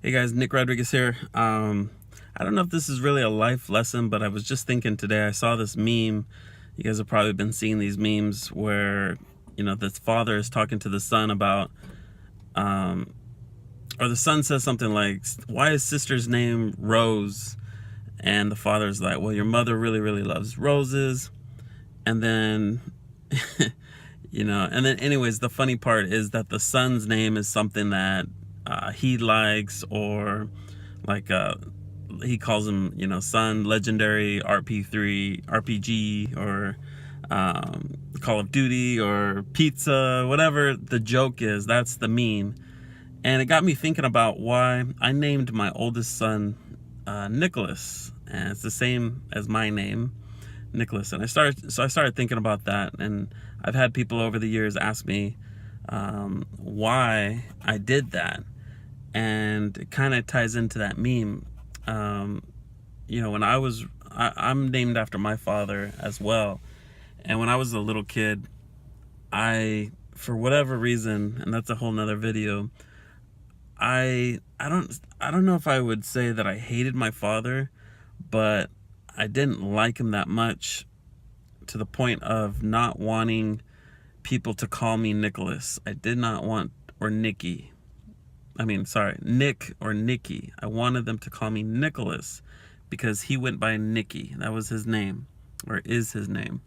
Hey guys, Nick Rodriguez here. I don't know if this is really a life lesson, but I was just thinking today, I saw this meme. You guys have probably been seeing these memes where, the father is talking to the son about, or the son says something like, why is sister's name Rose? And the father's like, well, your mother really, really loves roses. And then, and then anyways, the funny part is that the son's name is something that he likes, or like he calls him, son, legendary RPG, or Call of Duty, or pizza, whatever the joke is. That's the meme. And it got me thinking about why I named my oldest son Nicholas, and it's the same as my name, Nicholas. And I started thinking about that, and I've had people over the years ask me why I did that, and it kind of ties into that meme. When I'm named after my father as well, and when I was a little kid, for whatever reason, and that's a whole nother video, I don't know if I would say that I hated my father, but I didn't like him that much, to the point of not wanting people to call me Nicholas. I did not want, or Nicky. Nick or Nicky. I wanted them to call me Nicholas because he went by Nicky. That was his name, or is his name.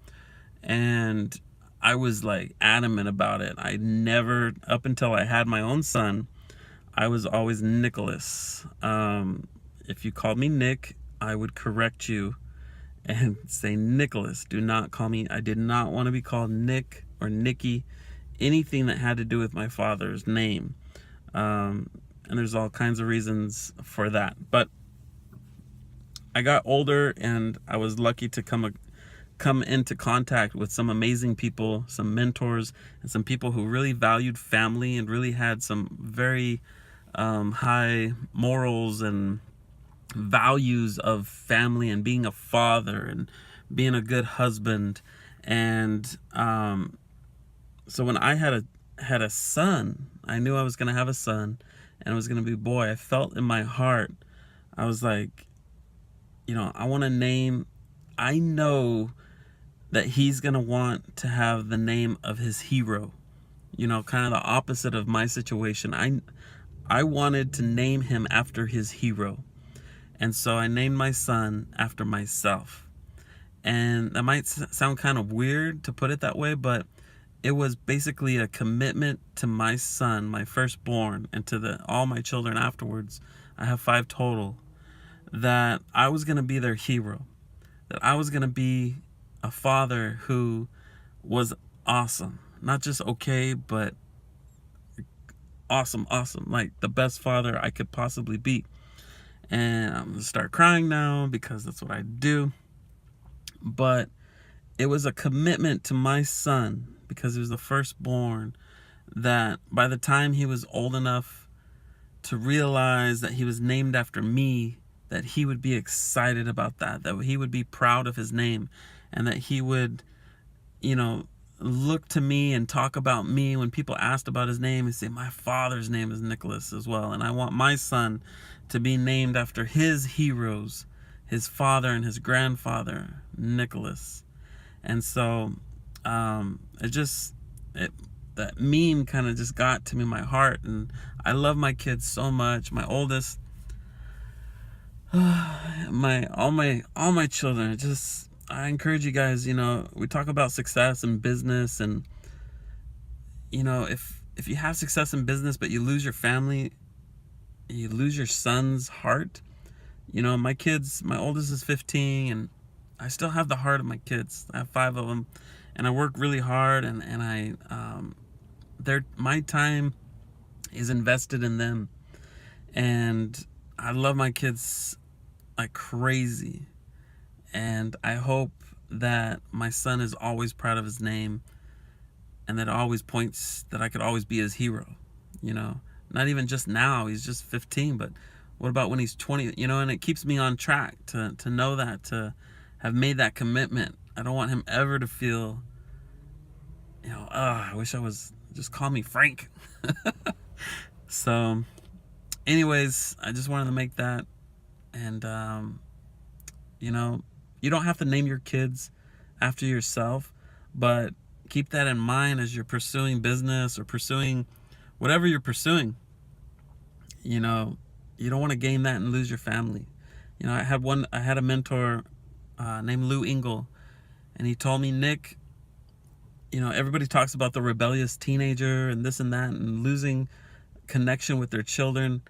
And I was like adamant about it. I never, up until I had my own son, I was always Nicholas. If you called me Nick, I would correct you and say Nicholas. Do not call me. I did not want to be called Nick or Nicky, anything that had to do with my father's name. And there's all kinds of reasons for that. But I got older, and I was lucky to come into contact with some amazing people, some mentors, and some people who really valued family and really had some very high morals and values of family and being a father and being a good husband. And so when I had a son, I knew I was going to have a son, and it was going to be a boy. I felt in my heart, I was like, I want to name, I know that he's going to want to have the name of his hero, kind of the opposite of my situation. I wanted to name him after his hero. And so I named my son after myself. And that might sound kind of weird to put it that way, but it was basically a commitment to my son, my firstborn, and to all my children afterwards. I have 5 total. That I was going to be their hero. That I was going to be a father who was awesome. Not just okay, but awesome. Like the best father I could possibly be. And I'm going to start crying now because that's what I do. But it was a commitment to my son, because he was the firstborn, that by the time he was old enough to realize that he was named after me, that he would be excited about that he would be proud of his name, and that he would, look to me and talk about me when people asked about his name and say, my father's name is Nicholas as well. And I want my son to be named after his heroes, his father and his grandfather, Nicholas. And so that meme kind of just got to me, my heart. And I love my kids so much. My oldest, all my children. I encourage you guys, we talk about success in business, and if you have success in business but you lose your family, you lose your son's heart. My kids, my oldest is 15, and I still have the heart of my kids. I have 5 of them, and I work really hard, and my time is invested in them, and I love my kids like crazy. And I hope that my son is always proud of his name, and that always points that I could always be his hero. Not even just now, he's just 15, but what about when he's 20? And it keeps me on track to know that, to have made that commitment. I don't want him ever to feel, I wish I was, just call me Frank. So anyways, I just wanted to make that. And, you know, you don't have to name your kids after yourself, but keep that in mind as you're pursuing business or pursuing whatever you're pursuing. You know, you don't want to gain that and lose your family. You know, I had a mentor named Lou Engle, and he told me, Nick, you know, everybody talks about the rebellious teenager and this and that and losing connection with their children.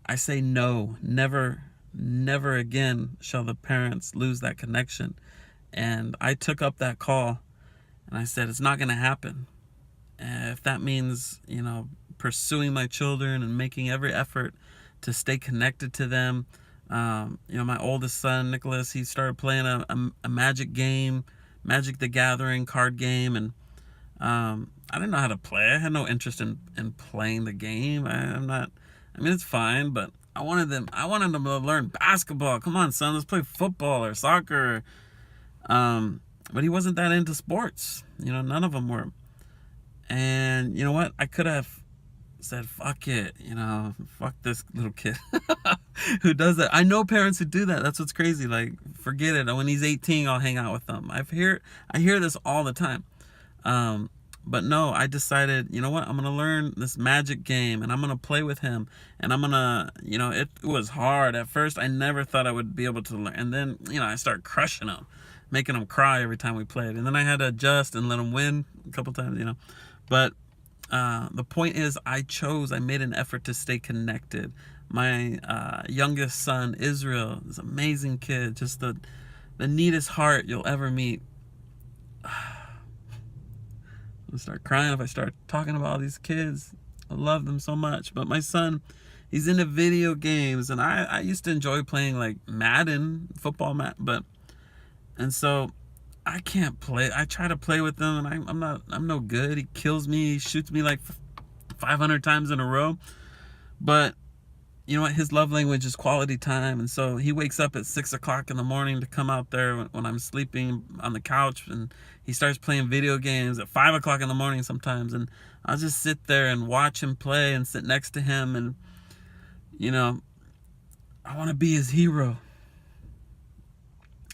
I say no, never, never again shall the parents lose that connection. And I took up that call and I said, it's not going to happen. And if that means, you know, pursuing my children and making every effort to stay connected to them. You know, my oldest son, Nicholas, he started playing a Magic game, Magic the Gathering card game. And I didn't know how to play. I had no interest in playing the game. I mean, it's fine, but I wanted them to learn basketball. Come on, son, let's play football or soccer. But he wasn't that into sports. You know, none of them were. And you know what? I could have said, fuck it, you know, fuck this little kid who does that. I know parents who do that. That's what's crazy. Like, forget it. When he's 18, I'll hang out with them. I hear this all the time. But no, I decided, you know what? I'm going to learn this Magic game and I'm going to play with him. And I'm going to, you know, it was hard. At first, I never thought I would be able to learn. And then, you know, I started crushing him, making him cry every time we played. And then I had to adjust and let him win a couple times, you know. But the point is, I made an effort to stay connected. My youngest son, Israel, is an amazing kid, just the neatest heart you'll ever meet. I'll start crying if I start talking about all these kids. I love them so much. But my son, he's into video games, and I used to enjoy playing like Madden, football, and so I can't play. I try to play with him, and I'm no good. He kills me. He shoots me like 500 times in a row. But you know what? His love language is quality time. And so he wakes up at 6 o'clock in the morning to come out there when I'm sleeping on the couch, and he starts playing video games at 5 o'clock in the morning sometimes. And I'll just sit there and watch him play and sit next to him. And, you know, I want to be his hero.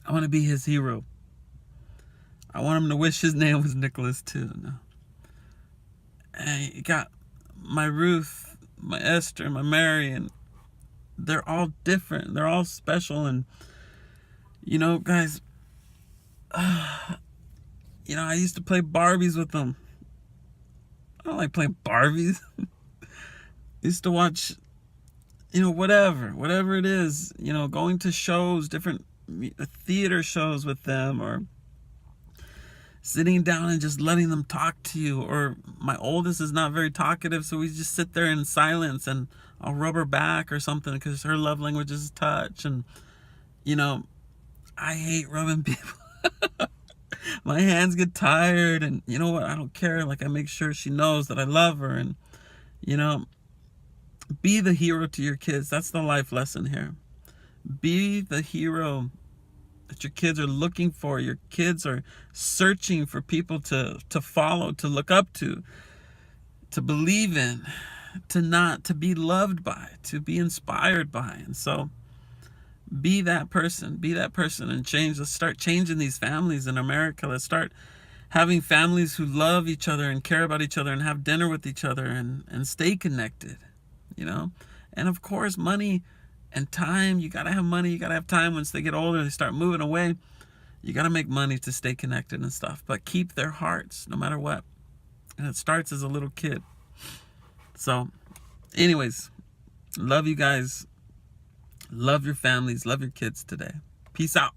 I want to be his hero. I want him to wish his name was Nicholas too. No. And you got my Ruth, my Esther, my Mary, and they're all different. They're all special. And, you know, guys, you know, I used to play Barbies with them. I don't like playing Barbies. I used to watch, you know, whatever it is, you know, going to shows, different theater shows with them, or sitting down and just letting them talk to you. Or my oldest is not very talkative, so we just sit there in silence and I'll rub her back or something because her love language is touch. And, you know, I hate rubbing people. My hands get tired, and you know what? I don't care. Like, I make sure she knows that I love her. And, you know, be the hero to your kids. That's the life lesson here. Be the hero that your kids are looking for. Your kids are searching for people to follow, to look up to believe in, to be loved by, to be inspired by. And so be that person and change. Let's start changing these families in America. Let's start having families who love each other and care about each other and have dinner with each other and stay connected, you know. And of course, money and time. You gotta have money, you gotta have time. Once they get older, they start moving away, you gotta make money to stay connected and stuff. But keep their hearts no matter what. And it starts as a little kid. So anyways, love you guys. Love your families. Love your kids today. Peace out.